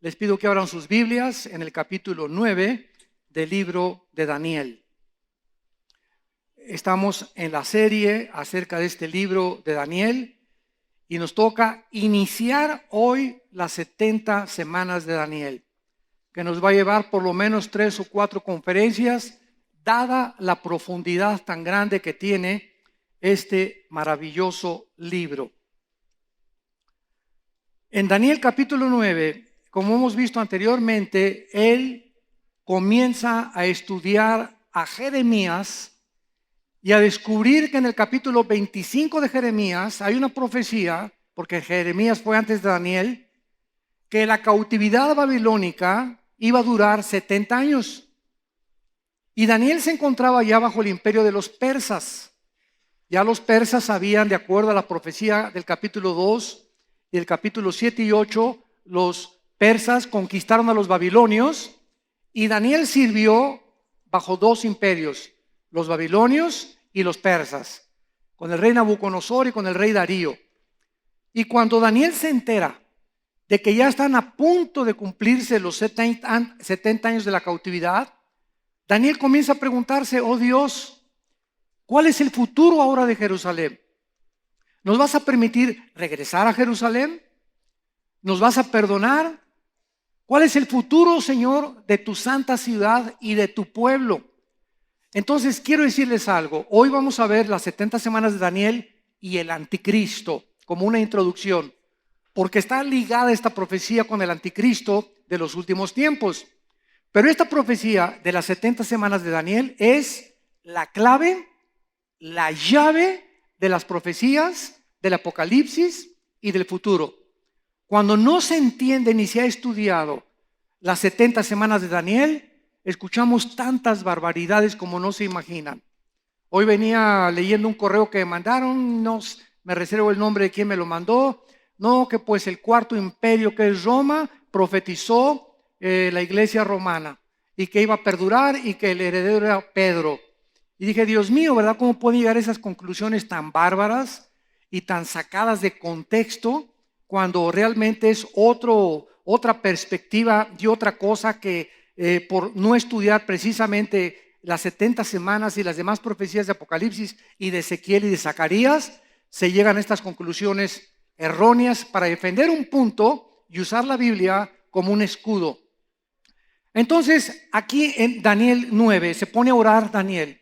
Les pido que abran sus Biblias en el capítulo 9 del libro de Daniel. Estamos en la serie acerca de este libro de Daniel y nos toca iniciar hoy las 70 semanas de Daniel, que nos va a llevar por lo menos 3 o 4 conferencias, dada la profundidad tan grande que tiene este maravilloso libro. En Daniel capítulo 9, como hemos visto anteriormente, él comienza a estudiar a Jeremías y a descubrir que en el capítulo 25 de Jeremías hay una profecía, porque Jeremías fue antes de Daniel, que la cautividad babilónica iba a durar 70 años. Y Daniel se encontraba ya bajo el imperio de los persas. Ya los persas sabían, de acuerdo a la profecía del capítulo 2 y el capítulo 7 y 8, los persas conquistaron a los babilonios y Daniel sirvió bajo 2 imperios, los babilonios y los persas, con el rey Nabucodonosor y con el rey Darío. Y cuando Daniel se entera de que ya están a punto de cumplirse los 70 años de la cautividad, Daniel comienza a preguntarse: oh Dios, ¿cuál es el futuro ahora de Jerusalén? ¿Nos vas a permitir regresar a Jerusalén? ¿Nos vas a perdonar? ¿Cuál es el futuro, Señor, de tu santa ciudad y de tu pueblo? Entonces quiero decirles algo. Hoy vamos a ver las 70 semanas de Daniel y el anticristo como una introducción, porque está ligada esta profecía con el anticristo de los últimos tiempos. Pero esta profecía de las 70 semanas de Daniel es la clave, la llave de las profecías del Apocalipsis y del futuro. Cuando no se entiende ni se ha estudiado las 70 semanas de Daniel, escuchamos tantas barbaridades como no se imaginan. Hoy venía leyendo un correo que me mandaron, me reservo el nombre de quien me lo mandó. No, que pues el cuarto imperio, que es Roma, profetizó la iglesia romana y que iba a perdurar y que el heredero era Pedro. Y dije, Dios mío, ¿verdad? ¿Cómo pueden llegar a esas conclusiones tan bárbaras y tan sacadas de contexto cuando realmente es otra perspectiva y otra cosa que por no estudiar precisamente las 70 semanas y las demás profecías de Apocalipsis y de Ezequiel y de Zacarías, se llegan a estas conclusiones erróneas para defender un punto y usar la Biblia como un escudo? Entonces, aquí en Daniel 9 se pone a orar Daniel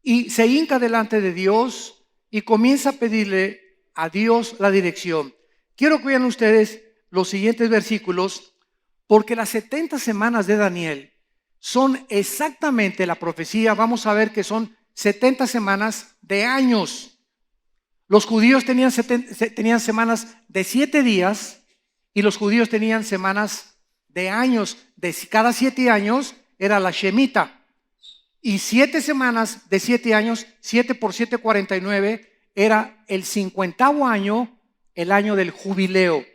y se hinca delante de Dios y comienza a pedirle a Dios la dirección. Quiero que vean ustedes los siguientes versículos, porque las 70 semanas de Daniel son exactamente la profecía. Vamos a ver que son 70 semanas de años. Los judíos tenían semanas de 7 días y los judíos tenían semanas de años. De cada 7 años era la Shemitah. Y 7 semanas de 7 años, 7 por 7, 49, era el 50º año, el año del jubileo.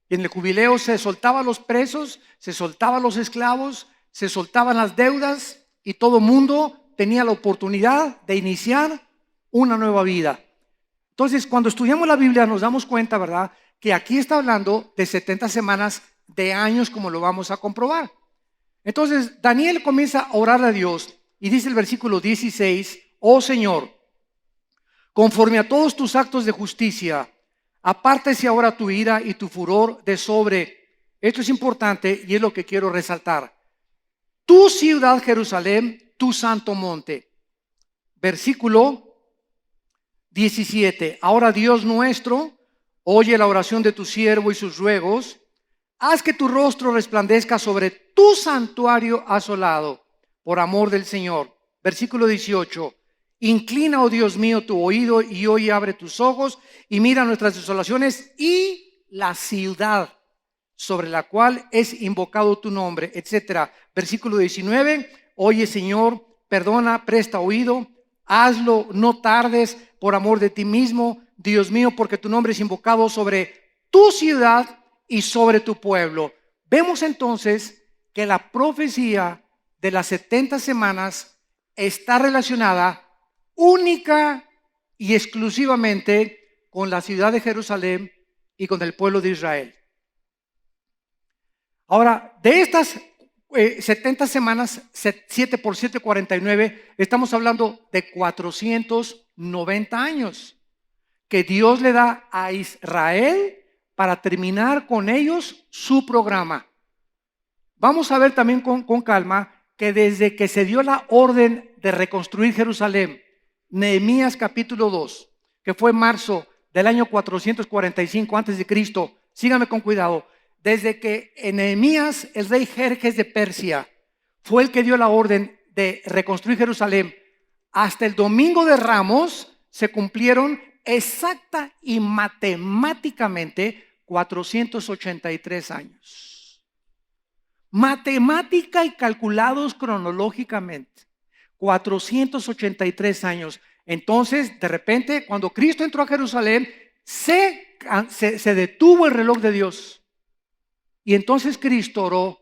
Y en el jubileo se soltaban los presos, se soltaban los esclavos, se soltaban las deudas y todo mundo tenía la oportunidad de iniciar una nueva vida. Entonces, cuando estudiamos la Biblia nos damos cuenta, ¿verdad?, que aquí está hablando de 70 semanas de años, como lo vamos a comprobar. Entonces, Daniel comienza a orar a Dios y dice el versículo 16, oh Señor, conforme a todos tus actos de justicia, apártese ahora tu ira y tu furor de sobre. Esto es importante y es lo que quiero resaltar. Tu ciudad Jerusalén, tu santo monte. Versículo 17. Ahora, Dios nuestro, oye la oración de tu siervo y sus ruegos. Haz que tu rostro resplandezca sobre tu santuario asolado, por amor del Señor. Versículo 18. Inclina, oh Dios mío, tu oído y hoy abre tus ojos y mira nuestras desolaciones y la ciudad sobre la cual es invocado tu nombre, etc. Versículo 19. Oye, Señor, perdona, presta oído, hazlo, no tardes, por amor de ti mismo, Dios mío, porque tu nombre es invocado sobre tu ciudad y sobre tu pueblo. Vemos entonces que la profecía de las 70 semanas está relacionada única y exclusivamente con la ciudad de Jerusalén y con el pueblo de Israel. Ahora, de estas 70 semanas, 7 por 7, 49, estamos hablando de 490 años que Dios le da a Israel para terminar con ellos su programa. Vamos a ver también con calma que desde que se dio la orden de reconstruir Jerusalén, Nehemías capítulo 2, que fue marzo del año 445 antes de Cristo, síganme con cuidado, desde que Nehemías, el rey Jerjes de Persia, fue el que dio la orden de reconstruir Jerusalén, hasta el domingo de Ramos se cumplieron exacta y matemáticamente 483 años. Matemática y calculados cronológicamente, 483 años. Entonces, de repente, cuando Cristo entró a Jerusalén, se detuvo el reloj de Dios. Y entonces Cristo oró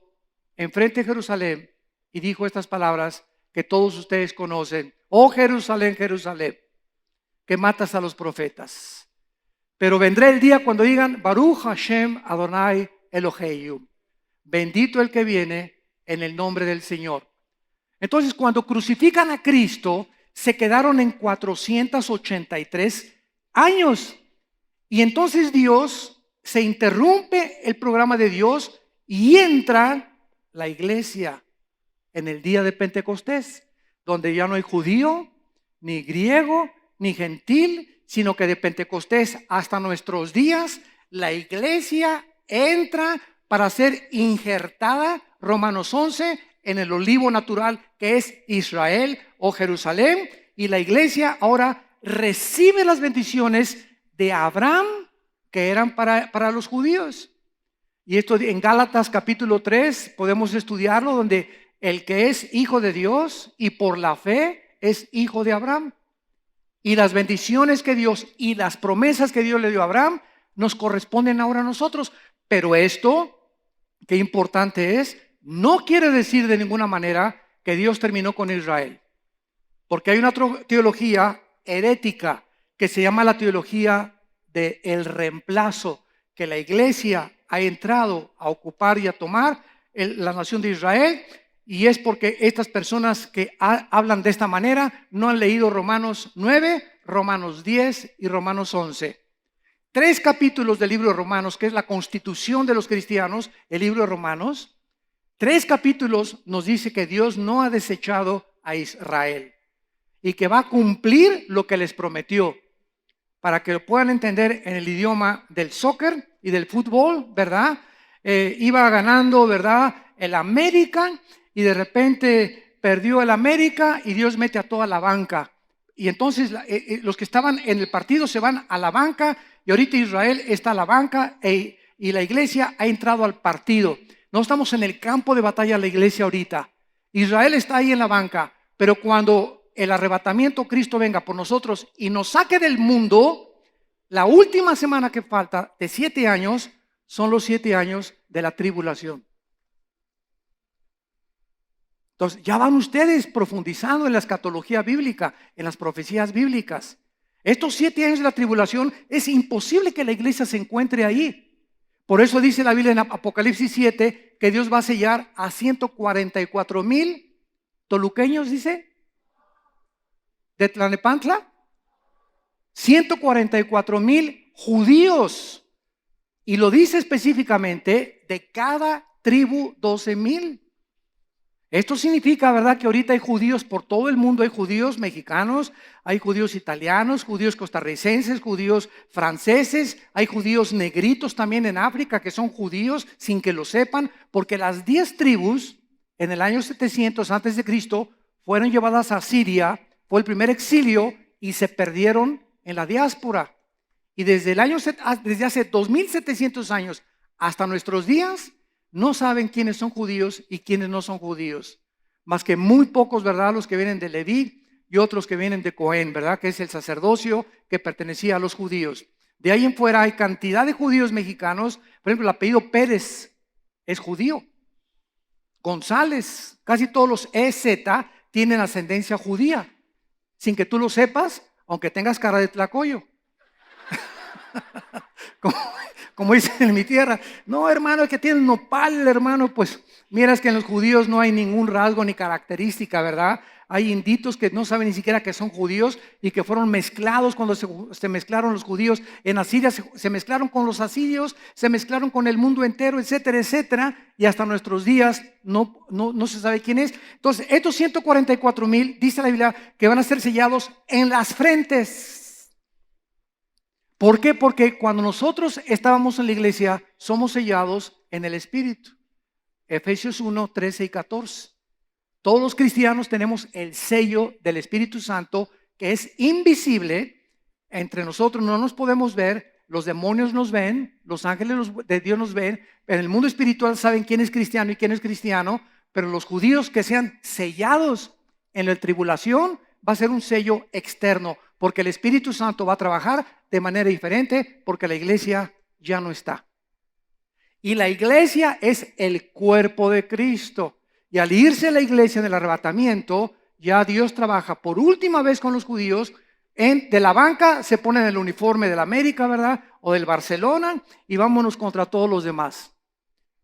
enfrente de Jerusalén y dijo estas palabras que todos ustedes conocen. Oh Jerusalén, Jerusalén, que matas a los profetas. Pero vendrá el día cuando digan, Baruch Hashem Adonai Eloheinu. Bendito el que viene en el nombre del Señor. Entonces, cuando crucifican a Cristo, se quedaron en 483 años. Y entonces Dios se interrumpe el programa de Dios y entra la iglesia en el día de Pentecostés, donde ya no hay judío, ni griego, ni gentil, sino que de Pentecostés hasta nuestros días, la iglesia entra para ser injertada, Romanos 11, en el olivo natural que es Israel o Jerusalén, y la iglesia ahora recibe las bendiciones de Abraham que eran para los judíos. Y esto en Gálatas capítulo 3 podemos estudiarlo, donde el que es hijo de Dios y por la fe es hijo de Abraham. Y las bendiciones que Dios y las promesas que Dios le dio a Abraham nos corresponden ahora a nosotros. Pero esto, qué importante es, no quiere decir de ninguna manera que Dios terminó con Israel. Porque hay una teología herética que se llama la teología del reemplazo, que la iglesia ha entrado a ocupar y a tomar la nación de Israel, y es porque estas personas que hablan de esta manera no han leído Romanos 9, Romanos 10 y Romanos 11. 3 capítulos del libro de Romanos, que es la constitución de los cristianos, el libro de Romanos. 3 capítulos nos dice que Dios no ha desechado a Israel y que va a cumplir lo que les prometió. Para que lo puedan entender en el idioma del soccer y del fútbol, ¿verdad? Iba ganando, ¿verdad? El América, y de repente perdió el América y Dios mete a toda la banca. Y entonces los que estaban en el partido se van a la banca, y ahorita Israel está a la banca y la iglesia ha entrado al partido. No estamos en el campo de batalla la iglesia ahorita. Israel está ahí en la banca, pero cuando el arrebatamiento, Cristo venga por nosotros y nos saque del mundo, la última semana que falta de 7 años son los 7 años de la tribulación. Entonces ya van ustedes profundizando en la escatología bíblica, en las profecías bíblicas. Estos 7 años de la tribulación es imposible que la iglesia se encuentre ahí. Por eso dice la Biblia en Apocalipsis 7 que Dios va a sellar a 144,000 toluqueños, dice, de Tlalnepantla, 144,000 judíos, y lo dice específicamente de cada tribu 12,000. Esto significa, ¿verdad?, que ahorita hay judíos por todo el mundo. Hay judíos mexicanos, hay judíos italianos, judíos costarricenses, judíos franceses, hay judíos negritos también en África que son judíos sin que lo sepan, porque las 10 tribus en el año 700 antes de Cristo fueron llevadas a Siria. Fue el primer exilio y se perdieron en la diáspora. Y desde hace 2700 años hasta nuestros días, no saben quiénes son judíos y quiénes no son judíos. Más que muy pocos, ¿verdad? Los que vienen de Leví y otros que vienen de Cohen, ¿verdad? Que es el sacerdocio que pertenecía a los judíos. De ahí en fuera hay cantidad de judíos mexicanos. Por ejemplo, el apellido Pérez es judío. González, casi todos los EZ tienen ascendencia judía. Sin que tú lo sepas, aunque tengas cara de tlacoyo. como dicen en mi tierra. No, hermano, el que tiene nopal, hermano, pues miras que en los judíos no hay ningún rasgo ni característica, ¿verdad? Hay inditos que no saben ni siquiera que son judíos y que fueron mezclados cuando se mezclaron los judíos en Asiria, se mezclaron con los asirios, se mezclaron con el mundo entero, etcétera, etcétera, y hasta nuestros días no se sabe quién es. Entonces, estos 144,000, dice la Biblia, que van a ser sellados en las frentes. ¿Por qué? Porque cuando nosotros estábamos en la iglesia, somos sellados en el Espíritu. Efesios 1, 13 y 14. Todos los cristianos tenemos el sello del Espíritu Santo que es invisible. Entre nosotros no nos podemos ver, los demonios nos ven, los ángeles de Dios nos ven. En el mundo espiritual saben quién es cristiano y quién es cristiano, pero los judíos que sean sellados en la tribulación va a ser un sello externo, porque el Espíritu Santo va a trabajar de manera diferente, porque la iglesia ya no está. Y la iglesia es el cuerpo de Cristo. Y al irse la iglesia en el arrebatamiento, ya Dios trabaja por última vez con los judíos. De la banca se ponen el uniforme del América, ¿verdad? O del Barcelona, y vámonos contra todos los demás.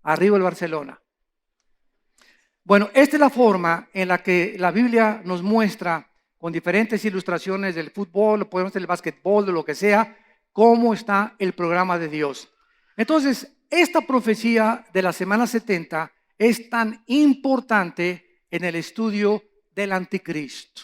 Arriba el Barcelona. Bueno, esta es la forma en la que la Biblia nos muestra, con diferentes ilustraciones del fútbol, podemos del básquetbol, de lo que sea, cómo está el programa de Dios. Entonces, esta profecía de la semana 70 es tan importante en el estudio del anticristo.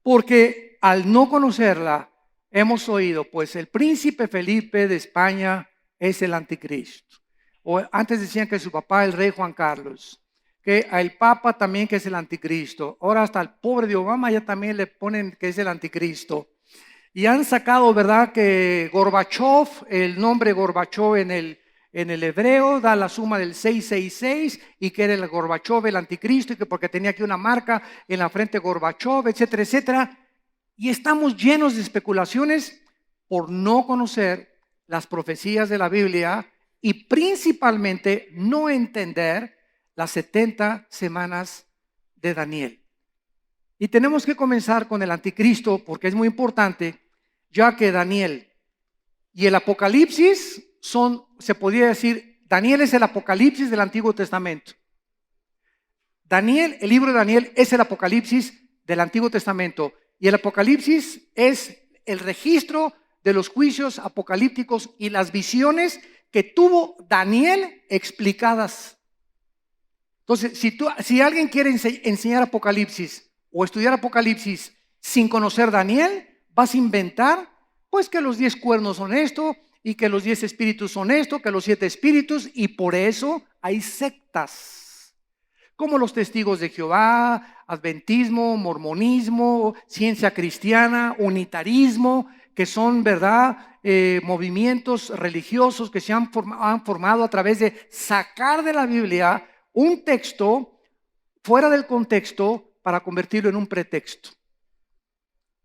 Porque al no conocerla, hemos oído, pues el príncipe Felipe de España es el anticristo. O antes decían que su papá, el rey Juan Carlos, que al papa también que es el anticristo. Ahora hasta al pobre de Obama ya también le ponen que es el anticristo. Y han sacado, ¿verdad?, que Gorbachev, el nombre Gorbachev en el hebreo da la suma del 666 y que era el Gorbachev, el anticristo, y que porque tenía aquí una marca en la frente Gorbachev, etcétera, etcétera. Y estamos llenos de especulaciones por no conocer las profecías de la Biblia y principalmente no entender las 70 semanas de Daniel. Y tenemos que comenzar con el anticristo porque es muy importante, ya que Daniel y el Apocalipsis se podría decir, Daniel es el Apocalipsis del Antiguo Testamento. Daniel, el libro de Daniel es el Apocalipsis del Antiguo Testamento. Y el Apocalipsis es el registro de los juicios apocalípticos y las visiones que tuvo Daniel explicadas. Entonces, si alguien quiere enseñar Apocalipsis o estudiar Apocalipsis sin conocer Daniel, vas a inventar pues que los 10 cuernos son esto y que los 10 espíritus son esto, que los 7 espíritus, y por eso hay sectas como los testigos de Jehová, adventismo, mormonismo, ciencia cristiana, unitarismo, que son, ¿verdad?, movimientos religiosos que se han formado a través de sacar de la Biblia un texto fuera del contexto para convertirlo en un pretexto.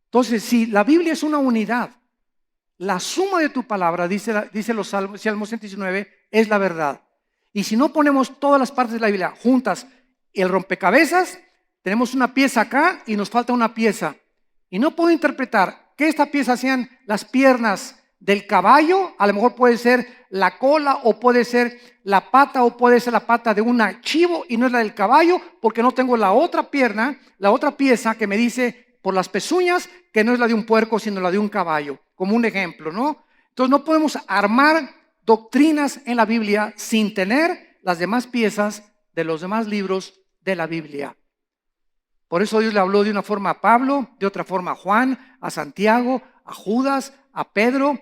Entonces, si la Biblia es una unidad, la suma de tu palabra, dice los Salmos 119, es la verdad. Y si no ponemos todas las partes de la Biblia juntas, el rompecabezas, tenemos una pieza acá y nos falta una pieza. Y no puedo interpretar que esta pieza sean las piernas del caballo, a lo mejor puede ser la cola o puede ser la pata o puede ser la pata de un chivo y no es la del caballo, porque no tengo la otra pierna, la otra pieza que me dice por las pezuñas que no es la de un puerco sino la de un caballo, como un ejemplo, ¿no? Entonces no podemos armar doctrinas en la Biblia sin tener las demás piezas de los demás libros de la Biblia. Por eso Dios le habló de una forma a Pablo, de otra forma a Juan, a Santiago, a Judas, a Pedro,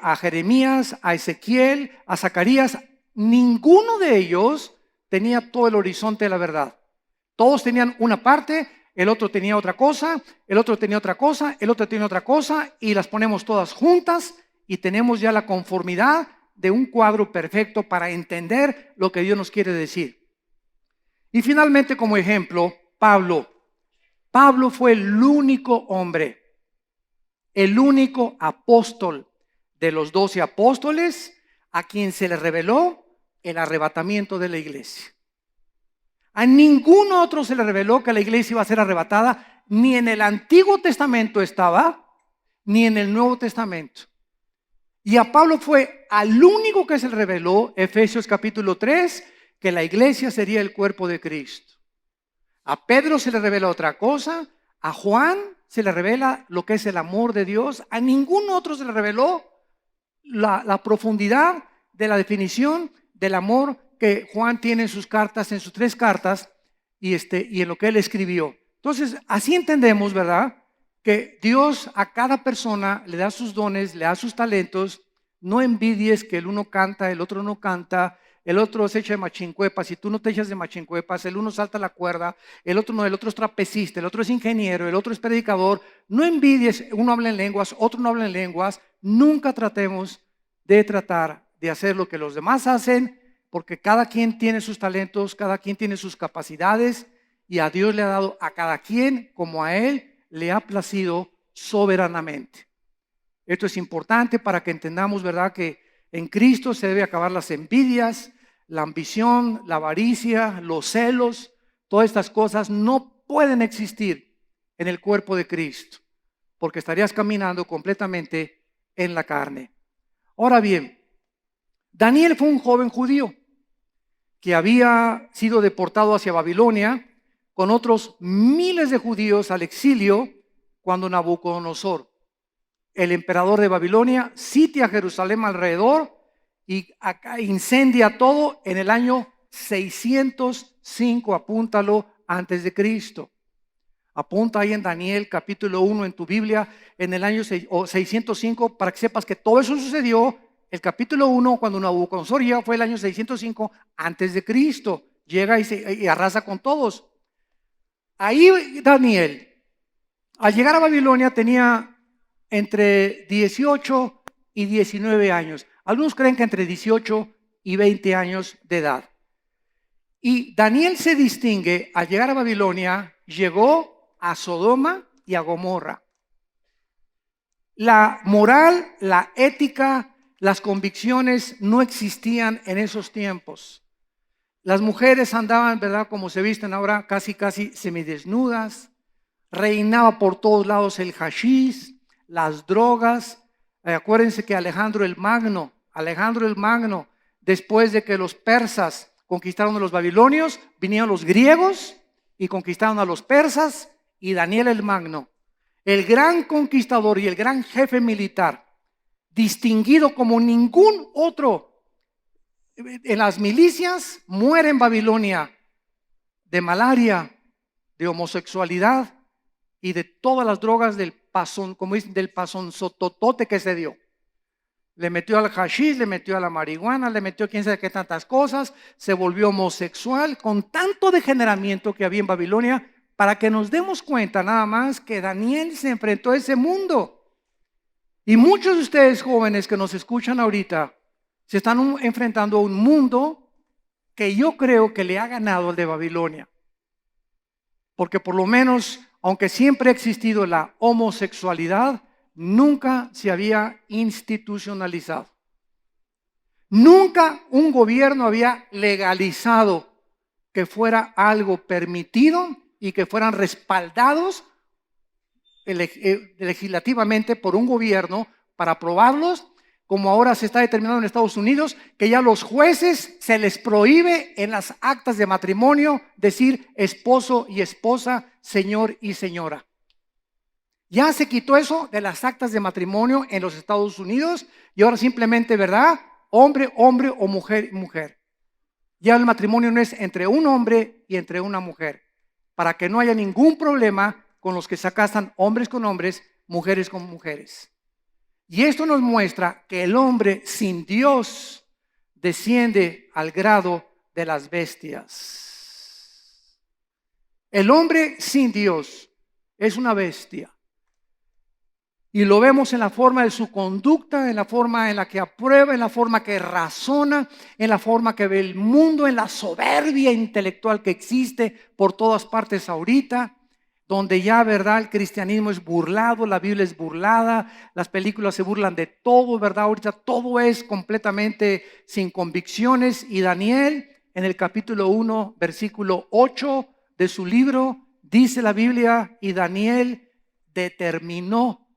a Jeremías, a Ezequiel, a Zacarías. Ninguno de ellos tenía todo el horizonte de la verdad. Todos tenían una parte, el otro tenía otra cosa, el otro tenía otra cosa, el otro tenía otra cosa, y las ponemos todas juntas y tenemos ya la conformidad de un cuadro perfecto para entender lo que Dios nos quiere decir. Y finalmente, como ejemplo, Pablo. Pablo fue el único hombre, el único apóstol de los 12 apóstoles a quien se le reveló el arrebatamiento de la iglesia. A ningún otro se le reveló que la iglesia iba a ser arrebatada, ni en el Antiguo Testamento estaba, ni en el Nuevo Testamento. Y a Pablo fue al único que se le reveló, Efesios capítulo 3, que la iglesia sería el cuerpo de Cristo. A Pedro se le revela otra cosa, a Juan se le revela lo que es el amor de Dios, a ningún otro se le reveló la profundidad de la definición del amor que Juan tiene en sus cartas, en sus 3 cartas, y en lo que él escribió. Entonces, así entendemos, ¿verdad?, que Dios a cada persona le da sus dones, le da sus talentos. No envidies que el uno canta, el otro no canta, el otro se echa de machincuepas, si tú no te echas de machincuepas, el uno salta la cuerda, el otro no, el otro es trapecista, el otro es ingeniero, el otro es predicador. No envidies, uno habla en lenguas, otro no habla en lenguas. Nunca tratemos de tratar de hacer lo que los demás hacen, porque cada quien tiene sus talentos, cada quien tiene sus capacidades, y a Dios le ha dado a cada quien como a él le ha placido soberanamente. Esto es importante para que entendamos, ¿verdad?, que en Cristo se debe acabar las envidias, la ambición, la avaricia, los celos. Todas estas cosas no pueden existir en el cuerpo de Cristo, porque estarías caminando completamente en la carne. Ahora bien, Daniel fue un joven judío que había sido deportado hacia Babilonia con otros miles de judíos al exilio cuando Nabucodonosor, el emperador de Babilonia, sitia Jerusalén alrededor y incendia todo en el año 605, apúntalo, antes de Cristo. Apunta ahí en Daniel capítulo 1 en tu Biblia, en el año 605, para que sepas que todo eso sucedió. El capítulo 1, cuando Nabucodonosor llega, fue el año 605 antes de Cristo. Llega y arrasa con todos. Ahí Daniel, al llegar a Babilonia, tenía entre 18 y 19 años. Algunos creen que entre 18 y 20 años de edad. Y Daniel se distingue al llegar a Babilonia, llegó a Sodoma y a Gomorra. La moral, la ética, las convicciones no existían en esos tiempos. Las mujeres andaban, ¿verdad?, como se visten ahora, casi semidesnudas. Reinaba por todos lados el hashish, las drogas. Acuérdense que Alejandro el Magno, después de que los persas conquistaron a los babilonios, vinieron los griegos y conquistaron a los persas, y Daniel el Magno, el gran conquistador y el gran jefe militar, distinguido como ningún otro en las milicias, muere en Babilonia de malaria, de homosexualidad y de todas las drogas del pasón, como dicen, del pasonzototote que se dio. Le metió al hashish, le metió a la marihuana, le metió quién sabe qué tantas cosas, se volvió homosexual, con tanto degeneramiento que había en Babilonia, para que nos demos cuenta nada más que Daniel se enfrentó a ese mundo. Y muchos de ustedes jóvenes que nos escuchan ahorita se están enfrentando a un mundo que yo creo que le ha ganado al de Babilonia. Porque por lo menos, aunque siempre ha existido la homosexualidad, nunca se había institucionalizado. Nunca un gobierno había legalizado que fuera algo permitido y que fueran respaldados legislativamente por un gobierno para aprobarlos, como ahora se está determinando en Estados Unidos, que ya los jueces se les prohíbe en las actas de matrimonio decir esposo y esposa, señor y señora. Ya se quitó eso de las actas de matrimonio en los Estados Unidos y ahora simplemente, ¿verdad?, hombre, hombre o mujer, mujer. Ya el matrimonio no es entre un hombre y entre una mujer, para que no haya ningún problema con los que se casan hombres con hombres, mujeres con mujeres. Y esto nos muestra que el hombre sin Dios desciende al grado de las bestias. El hombre sin Dios es una bestia. Y lo vemos en la forma de su conducta, en la forma en la que aprueba, en la forma que razona, en la forma que ve el mundo, en la soberbia intelectual que existe por todas partes ahorita, donde ya, ¿verdad?, el cristianismo es burlado, la Biblia es burlada, las películas se burlan de todo, ¿verdad? Ahorita todo es completamente sin convicciones. Y Daniel, en el capítulo 1, versículo 8 de su libro, dice la Biblia, y Daniel determinó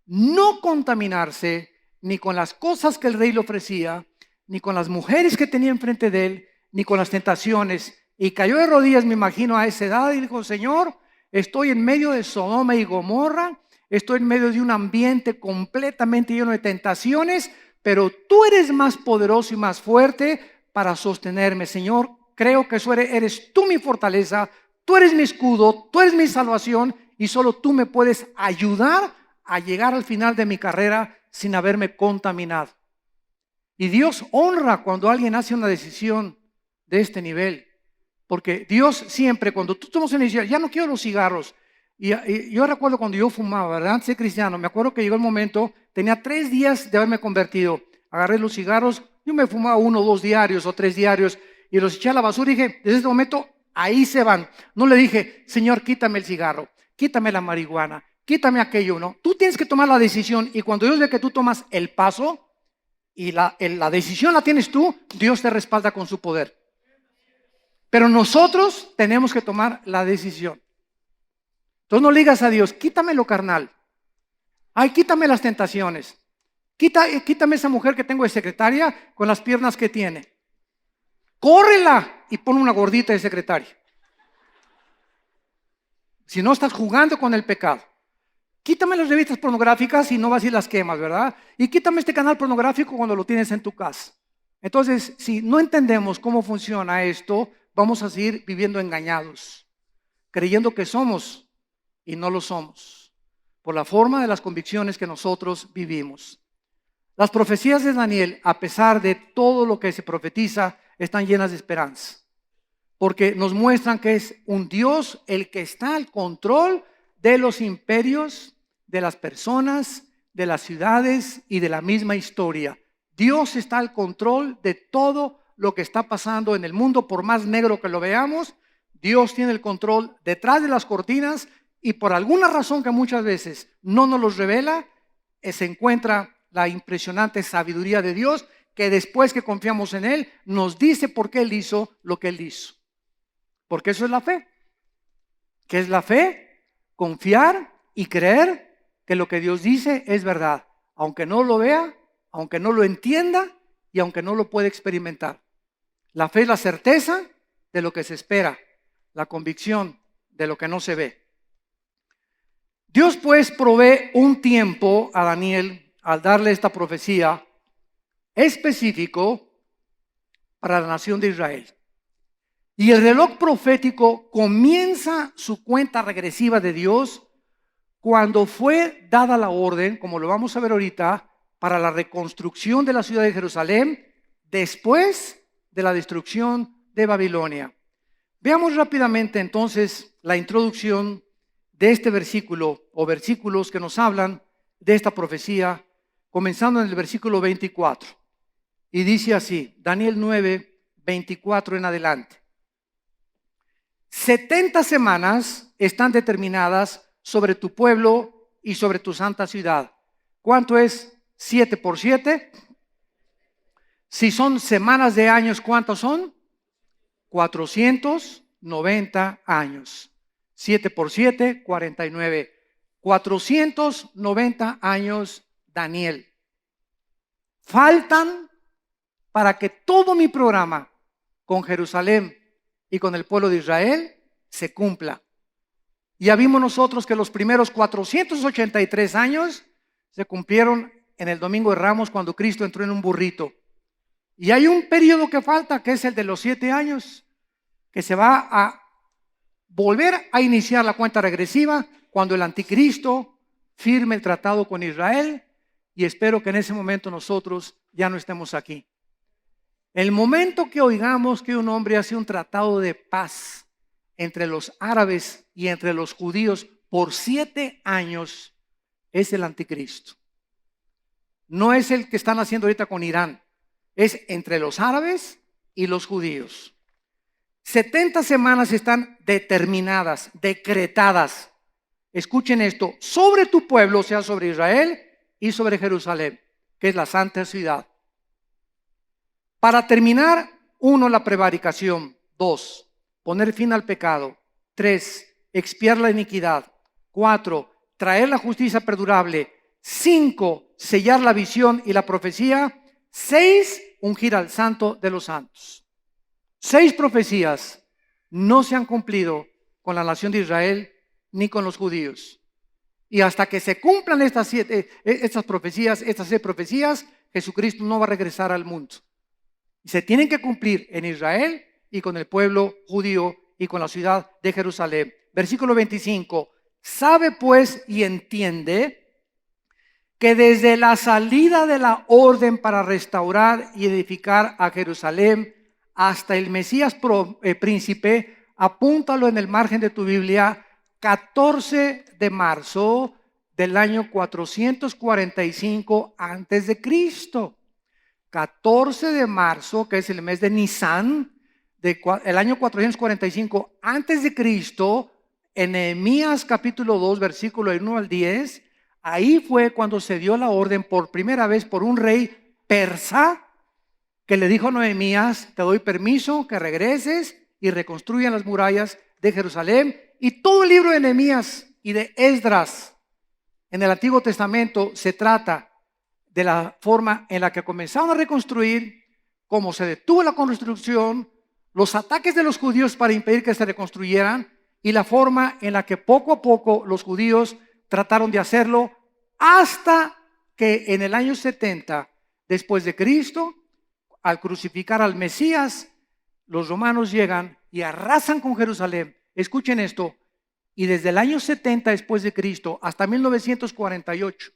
no contaminarse ni con las cosas que el rey le ofrecía, ni con las mujeres que tenía enfrente de él, ni con las tentaciones. Y cayó de rodillas, me imagino, a esa edad y dijo: Señor, estoy en medio de Sodoma y Gomorra, estoy en medio de un ambiente completamente lleno de tentaciones, pero tú eres más poderoso y más fuerte para sostenerme. Señor, creo que eres tú mi fortaleza, tú eres mi escudo, tú eres mi salvación, y solo tú me puedes ayudar a llegar al final de mi carrera sin haberme contaminado. Y Dios honra cuando alguien hace una decisión de este nivel, porque Dios siempre, cuando tú tomas una decisión, ya no quiero los cigarros. Y yo recuerdo cuando yo fumaba, ¿verdad? Antes de cristiano, me acuerdo que llegó el momento, tenía 3 días de haberme convertido. Agarré los cigarros, yo me fumaba 1 o 2 diarios o 3 diarios y los eché a la basura y dije: desde este momento, ahí se van. No le dije: Señor, quítame el cigarro, quítame la marihuana, quítame aquello. No, tú tienes que tomar la decisión, y cuando Dios ve que tú tomas el paso y la decisión la tienes tú, Dios te respalda con su poder. Pero nosotros tenemos que tomar la decisión. Entonces no le digas a Dios: quítame lo carnal, ay, quítame las tentaciones, quítame esa mujer que tengo de secretaria con las piernas que tiene, córrela y pon una gordita de secretaria. Si no, estás jugando con el pecado. Quítame las revistas pornográficas y no vas y las quemas, ¿verdad? Y quítame este canal pornográfico cuando lo tienes en tu casa. Entonces, si no entendemos cómo funciona esto, vamos a seguir viviendo engañados, creyendo que somos y no lo somos, por la forma de las convicciones que nosotros vivimos. Las profecías de Daniel, a pesar de todo lo que se profetiza, están llenas de esperanza, porque nos muestran que es un Dios el que está al control de los imperios, de las personas, de las ciudades y de la misma historia. Dios está al control de todo lo que está pasando en el mundo, por más negro que lo veamos. Dios tiene el control detrás de las cortinas, y por alguna razón que muchas veces no nos los revela, se encuentra la impresionante sabiduría de Dios, que después que confiamos en Él, nos dice por qué Él hizo lo que Él hizo. Porque eso es la fe. ¿Qué es la fe? Confiar y creer que lo que Dios dice es verdad, aunque no lo vea, aunque no lo entienda y aunque no lo pueda experimentar. La fe es la certeza de lo que se espera, la convicción de lo que no se ve. Dios pues provee un tiempo a Daniel al darle esta profecía específico para la nación de Israel. Y el reloj profético comienza su cuenta regresiva de Dios cuando fue dada la orden, como lo vamos a ver ahorita, para la reconstrucción de la ciudad de Jerusalén después de la destrucción de Babilonia. Veamos rápidamente entonces la introducción de este versículo, o versículos que nos hablan de esta profecía, comenzando en el versículo 24. Y dice así, Daniel 9, 24 en adelante. 70 semanas están determinadas sobre tu pueblo y sobre tu santa ciudad. ¿Cuánto es 7 por 7? Si son semanas de años, ¿cuántos son? 490 años. 7 por 7, 49. 490 años, Daniel. Faltan para que todo mi programa con Jerusalén y con el pueblo de Israel se cumpla. Ya vimos nosotros que los primeros 483 años se cumplieron en el Domingo de Ramos, cuando Cristo entró en un burrito. Y hay un periodo que falta, que es el de los 7 años, que se va a volver a iniciar la cuenta regresiva cuando el anticristo firme el tratado con Israel, y espero que en ese momento nosotros ya no estemos aquí. El momento que oigamos que un hombre hace un tratado de paz entre los árabes y entre los judíos por 7 años, es el anticristo. No es el que están haciendo ahorita con Irán, es entre los árabes y los judíos. 70 semanas están determinadas, decretadas. Escuchen esto: sobre tu pueblo, o sea, sobre Israel y sobre Jerusalén, que es la santa ciudad. Para terminar, 1, la prevaricación. 2, poner fin al pecado. 3, expiar la iniquidad. 4, traer la justicia perdurable. 5, sellar la visión y la profecía. 6, ungir al santo de los santos. 6 profecías no se han cumplido con la nación de Israel ni con los judíos. Y hasta que se cumplan estas 6 profecías, Jesucristo no va a regresar al mundo. Y se tienen que cumplir en Israel y con el pueblo judío y con la ciudad de Jerusalén. Versículo 25. Sabe pues y entiende que desde la salida de la orden para restaurar y edificar a Jerusalén hasta el Mesías príncipe, apúntalo en el margen de tu Biblia, 14 de marzo del año 445 antes de Cristo. 14 de marzo, que es el mes de Nisan, el año 445 antes de Cristo, en Nehemías capítulo 2, versículo 1 al 10, ahí fue cuando se dio la orden por primera vez por un rey persa que le dijo a Nehemías: te doy permiso que regreses y reconstruyan las murallas de Jerusalén. Y todo el libro de Nehemías y de Esdras en el Antiguo Testamento se trata de la forma en la que comenzaron a reconstruir, cómo se detuvo la construcción, los ataques de los judíos para impedir que se reconstruyeran y la forma en la que poco a poco los judíos trataron de hacerlo, hasta que en el año 70 después de Cristo, al crucificar al Mesías, los romanos llegan y arrasan con Jerusalén. Escuchen esto. Y desde el año 70 después de Cristo hasta 1948,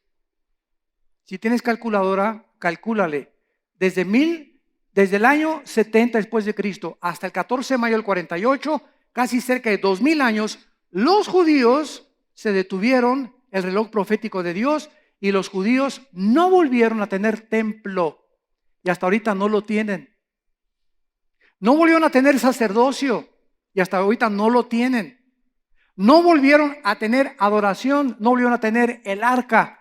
si tienes calculadora, calcúlale. Desde el año 70 después de Cristo hasta el 14 de mayo del 48, casi cerca de 2000 años, los judíos se detuvieron el reloj profético de Dios y los judíos no volvieron a tener templo y hasta ahorita no lo tienen. No volvieron a tener sacerdocio y hasta ahorita no lo tienen. No volvieron a tener adoración, no volvieron a tener el arca.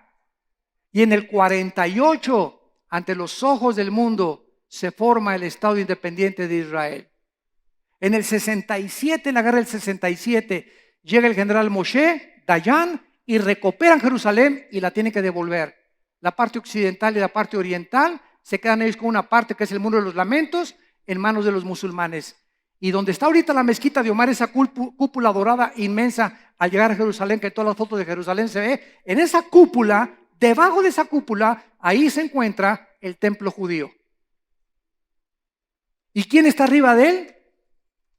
Y en el 48, ante los ojos del mundo, se forma el Estado independiente de Israel. En el 67, en la guerra del 67, llega el general Moshe Dayan y recuperan Jerusalén y la tienen que devolver. La parte occidental y la parte oriental se quedan ellos con una parte que es el Muro de los Lamentos en manos de los musulmanes. Y donde está ahorita la mezquita de Omar, esa cúpula dorada inmensa al llegar a Jerusalén, que todas las fotos de Jerusalén se ve, en esa cúpula, debajo de esa cúpula, ahí se encuentra el templo judío. ¿Y quién está arriba de él?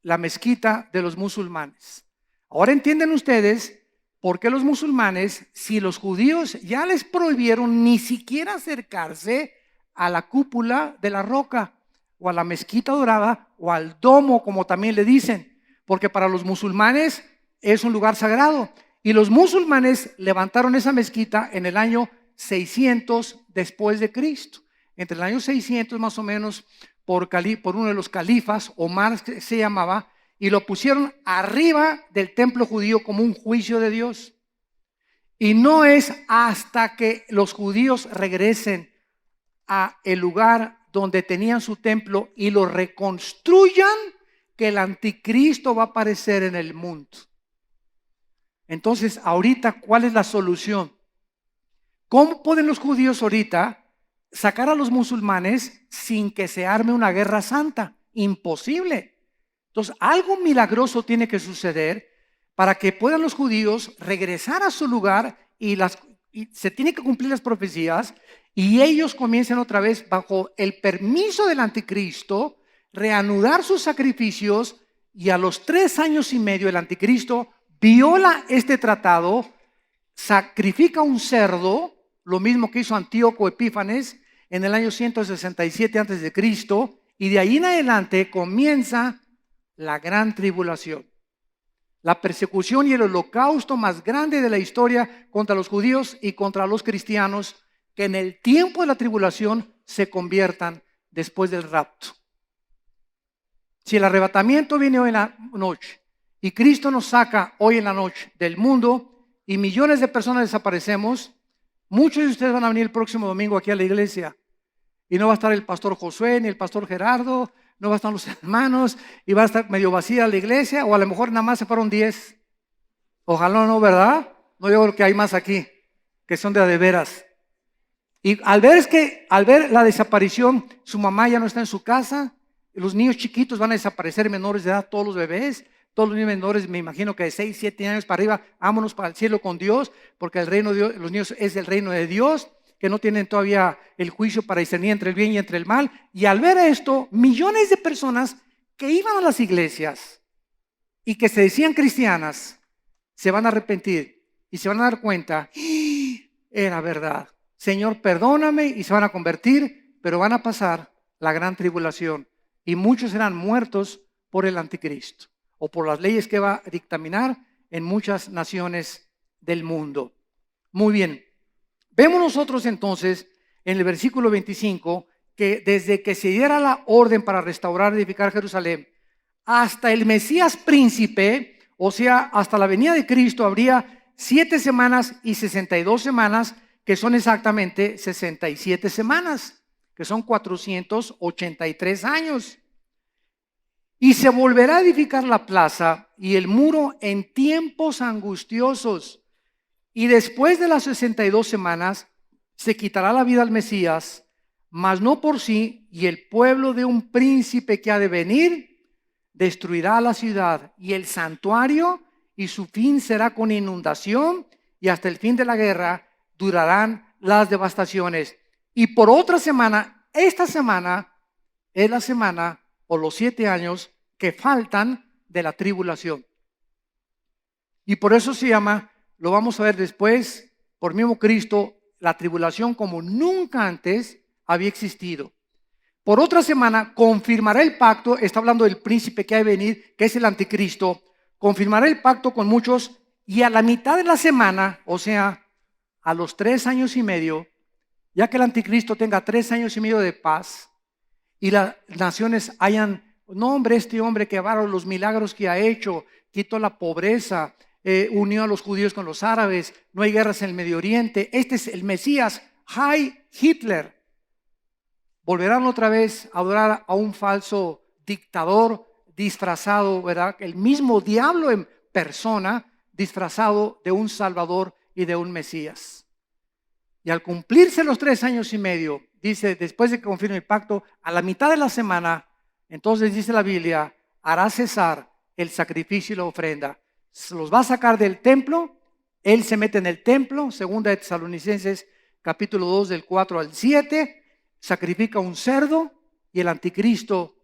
La mezquita de los musulmanes. Ahora entienden ustedes por qué los musulmanes, si los judíos ya les prohibieron ni siquiera acercarse a la cúpula de la roca, o a la mezquita dorada, o al domo, como también le dicen, porque para los musulmanes es un lugar sagrado. Y los musulmanes levantaron esa mezquita en el año 600 después de Cristo. Entre el año 600 más o menos, por uno de los califas, Omar se llamaba, y lo pusieron arriba del templo judío como un juicio de Dios. Y no es hasta que los judíos regresen a el lugar donde tenían su templo y lo reconstruyan que el anticristo va a aparecer en el mundo. Entonces, ahorita, ¿cuál es la solución? ¿Cómo pueden los judíos ahorita sacar a los musulmanes sin que se arme una guerra santa? Imposible. Entonces, algo milagroso tiene que suceder para que puedan los judíos regresar a su lugar y se tienen que cumplir las profecías y ellos comiencen otra vez bajo el permiso del anticristo, reanudar sus sacrificios, y a los 3 años y medio el anticristo viola este tratado, sacrifica un cerdo, lo mismo que hizo Antíoco Epífanes en el año 167 antes de Cristo, y de ahí en adelante comienza la gran tribulación, la persecución y el holocausto más grande de la historia contra los judíos y contra los cristianos, que en el tiempo de la tribulación se conviertan después del rapto. Si el arrebatamiento viene hoy en la noche y Cristo nos saca hoy en la noche del mundo y millones de personas desaparecemos, muchos de ustedes van a venir el próximo domingo aquí a la iglesia y no va a estar el pastor Josué ni el pastor Gerardo, no va a estar los hermanos y va a estar medio vacía la iglesia, o a lo mejor nada más se fueron 10. Ojalá no, ¿verdad? No, yo creo que hay más aquí que son de veras. Y al ver la desaparición, su mamá ya no está en su casa, los niños chiquitos van a desaparecer, menores de edad, todos los bebés, todos los niños menores, me imagino que de 6, 7 años para arriba, vámonos para el cielo con Dios, porque el reino de Dios, los niños es el reino de Dios, que no tienen todavía el juicio para discernir entre el bien y entre el mal. Y al ver esto, millones de personas que iban a las iglesias y que se decían cristianas, se van a arrepentir y se van a dar cuenta, era verdad. Señor, perdóname, y se van a convertir, pero van a pasar la gran tribulación y muchos serán muertos por el anticristo o por las leyes que va a dictaminar en muchas naciones del mundo. Muy bien, vemos nosotros entonces en el versículo 25 que desde que se diera la orden para restaurar y edificar Jerusalén hasta el Mesías príncipe, o sea, hasta la venida de Cristo, habría 7 semanas y 62 semanas, que son exactamente 67 semanas, que son 483 años. Y se volverá a edificar la plaza y el muro en tiempos angustiosos. Y después de las 62 semanas se quitará la vida al Mesías, mas no por sí, y el pueblo de un príncipe que ha de venir destruirá la ciudad y el santuario, y su fin será con inundación, y hasta el fin de la guerra durarán las devastaciones. Y por otra semana, esta semana es la semana o los 7 años que faltan de la tribulación. Y por eso se llama, lo vamos a ver después, por mismo Cristo, la tribulación como nunca antes había existido. Por otra semana confirmará el pacto, está hablando del príncipe que ha de venir, que es el anticristo, confirmará el pacto con muchos, y a la mitad de la semana, o sea, a los 3 años y medio, ya que el anticristo tenga 3 años y medio de paz, y las naciones hayan, no hombre, este hombre que bárbaro los milagros que ha hecho, quitó la pobreza, unió a los judíos con los árabes, no hay guerras en el Medio Oriente, este es el Mesías, Heil Hitler. Volverán otra vez a adorar a un falso dictador disfrazado, ¿verdad? El mismo diablo en persona, disfrazado de un Salvador y de un Mesías. Y al cumplirse los 3 años y medio, dice, después de que confirme el pacto, a la mitad de la semana, entonces dice la Biblia, hará cesar el sacrificio y la ofrenda. Se los va a sacar del templo, él se mete en el templo, segunda de Tesalonicenses capítulo 2 del 4 al 7, sacrifica un cerdo y el anticristo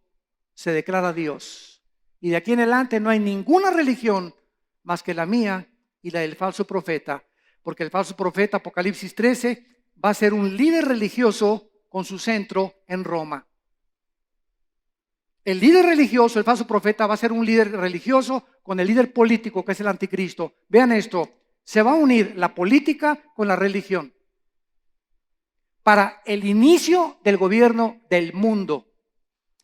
se declara Dios. Y de aquí en adelante no hay ninguna religión más que la mía y la del falso profeta, porque el falso profeta, Apocalipsis 13, va a ser un líder religioso con su centro en Roma. El líder religioso, el falso profeta, va a ser un líder religioso con el líder político, que es el anticristo. Vean esto, se va a unir la política con la religión para el inicio del gobierno del mundo.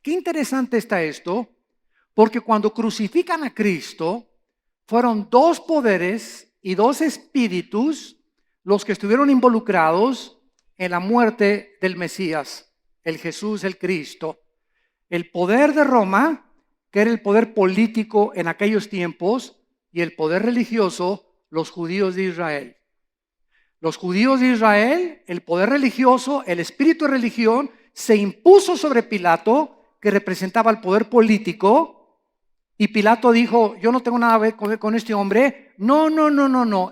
Qué interesante está esto, porque cuando crucifican a Cristo, fueron 2 poderes y 2 espíritus los que estuvieron involucrados en la muerte del Mesías, el Jesús, el Cristo. El poder de Roma, que era el poder político en aquellos tiempos, y el poder religioso, los judíos de Israel. Los judíos de Israel, el poder religioso, el espíritu de religión, se impuso sobre Pilato, que representaba el poder político, y Pilato dijo, yo no tengo nada que ver con este hombre. No.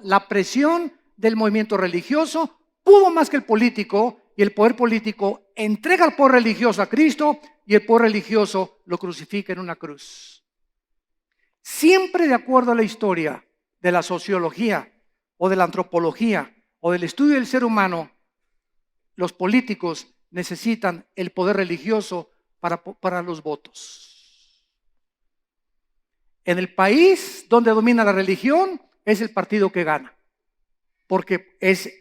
La presión del movimiento religioso pudo más que el político, y el poder político entrega el poder religioso a Cristo, y el poder religioso lo crucifica en una cruz. Siempre de acuerdo a la historia de la sociología o de la antropología o del estudio del ser humano, los políticos necesitan el poder religioso para los votos. En el país donde domina la religión es el partido que gana, porque es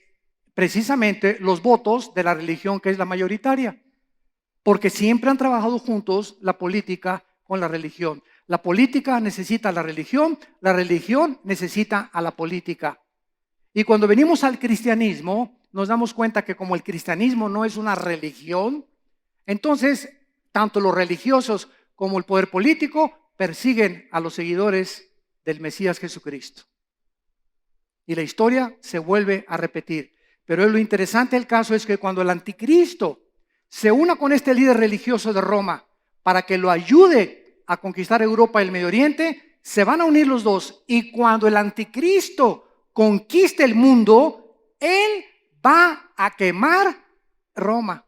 precisamente los votos de la religión que es la mayoritaria, porque siempre han trabajado juntos la política con la religión. La política necesita a la religión necesita a la política. Y cuando venimos al cristianismo, nos damos cuenta que como el cristianismo no es una religión, entonces tanto los religiosos como el poder político persiguen a los seguidores del Mesías Jesucristo. Y la historia se vuelve a repetir. Pero lo interesante del caso es que cuando el anticristo se una con este líder religioso de Roma para que lo ayude a conquistar Europa y el Medio Oriente, se van a unir los dos. Y cuando el anticristo conquiste el mundo, él va a quemar Roma.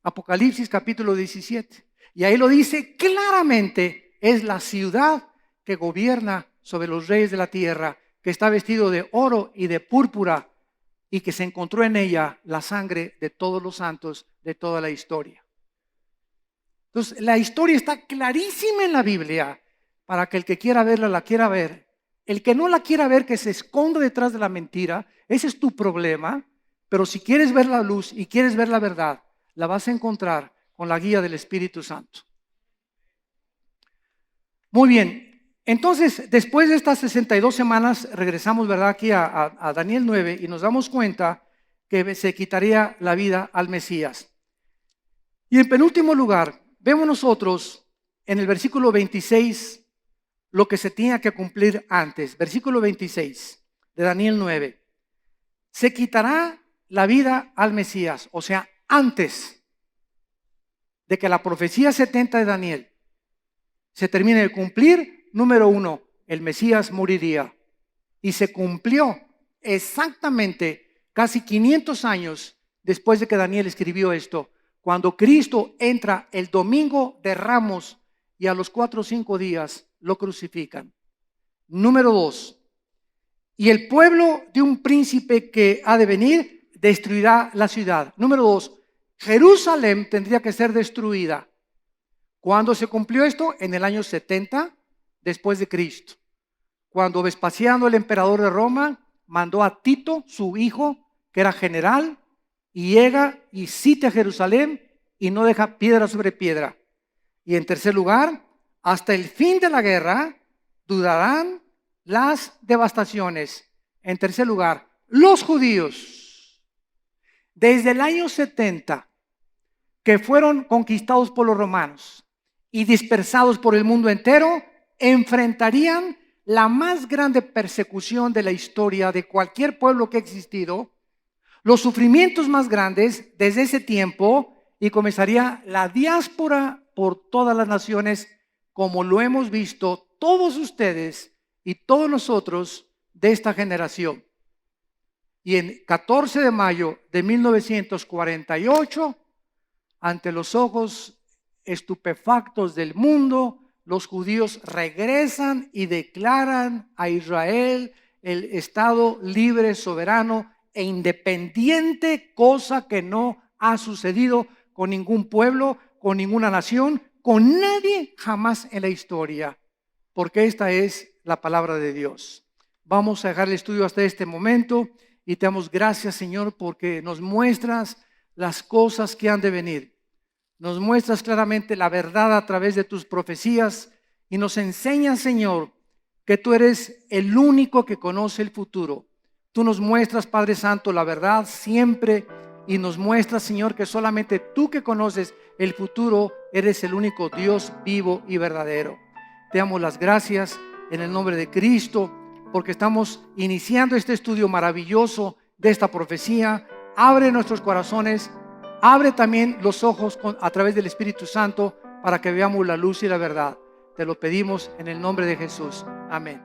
Apocalipsis capítulo 17. Y ahí lo dice claramente, es la ciudad que gobierna sobre los reyes de la tierra, que está vestido de oro y de púrpura, y que se encontró en ella la sangre de todos los santos de toda la historia. Entonces, la historia está clarísima en la Biblia, para que el que quiera verla, la quiera ver. El que no la quiera ver, que se esconda detrás de la mentira, ese es tu problema. Pero si quieres ver la luz y quieres ver la verdad, la vas a encontrar con la guía del Espíritu Santo. Muy bien. Entonces, después de estas 62 semanas, regresamos, ¿verdad?, aquí a Daniel 9 y nos damos cuenta que se quitaría la vida al Mesías. Y en penúltimo lugar, vemos nosotros en el versículo 26 lo que se tenía que cumplir antes. Versículo 26 de Daniel 9. Se quitará la vida al Mesías, o sea, antes de que la profecía 70 de Daniel se termine de cumplir. Número 1, el Mesías moriría. Y se cumplió exactamente casi 500 años después de que Daniel escribió esto, cuando Cristo entra el domingo de Ramos y a los 4 o 5 días lo crucifican. Número 2, y el pueblo de un príncipe que ha de venir destruirá la ciudad. Número 2, Jerusalén tendría que ser destruida. ¿Cuándo se cumplió esto? En el año 70 después de Cristo, cuando Vespasiano, el emperador de Roma, mandó a Tito, su hijo, que era general, y llega y sitia Jerusalén y no deja piedra sobre piedra. Y en tercer lugar, hasta el fin de la guerra durarán las devastaciones. En tercer lugar, los judíos, desde el año 70, que fueron conquistados por los romanos y dispersados por el mundo entero, enfrentarían la más grande persecución de la historia de cualquier pueblo que ha existido, los sufrimientos más grandes desde ese tiempo, y comenzaría la diáspora por todas las naciones, como lo hemos visto todos ustedes y todos nosotros de esta generación. Y en 14 de mayo de 1948, ante los ojos estupefactos del mundo, los judíos regresan y declaran a Israel el Estado libre, soberano e independiente, cosa que no ha sucedido con ningún pueblo, con ninguna nación, con nadie jamás en la historia, porque esta es la palabra de Dios. Vamos a dejar el estudio hasta este momento y te damos gracias, Señor, porque nos muestras las cosas que han de venir. Nos muestras claramente la verdad a través de tus profecías y nos enseñas, Señor, que tú eres el único que conoce el futuro. Tú nos muestras, Padre Santo, la verdad siempre y nos muestras, Señor, que solamente tú que conoces el futuro eres el único Dios vivo y verdadero. Te damos las gracias en el nombre de Cristo porque estamos iniciando este estudio maravilloso de esta profecía. Abre nuestros corazones. Abre también los ojos a través del Espíritu Santo para que veamos la luz y la verdad. Te lo pedimos en el nombre de Jesús. Amén.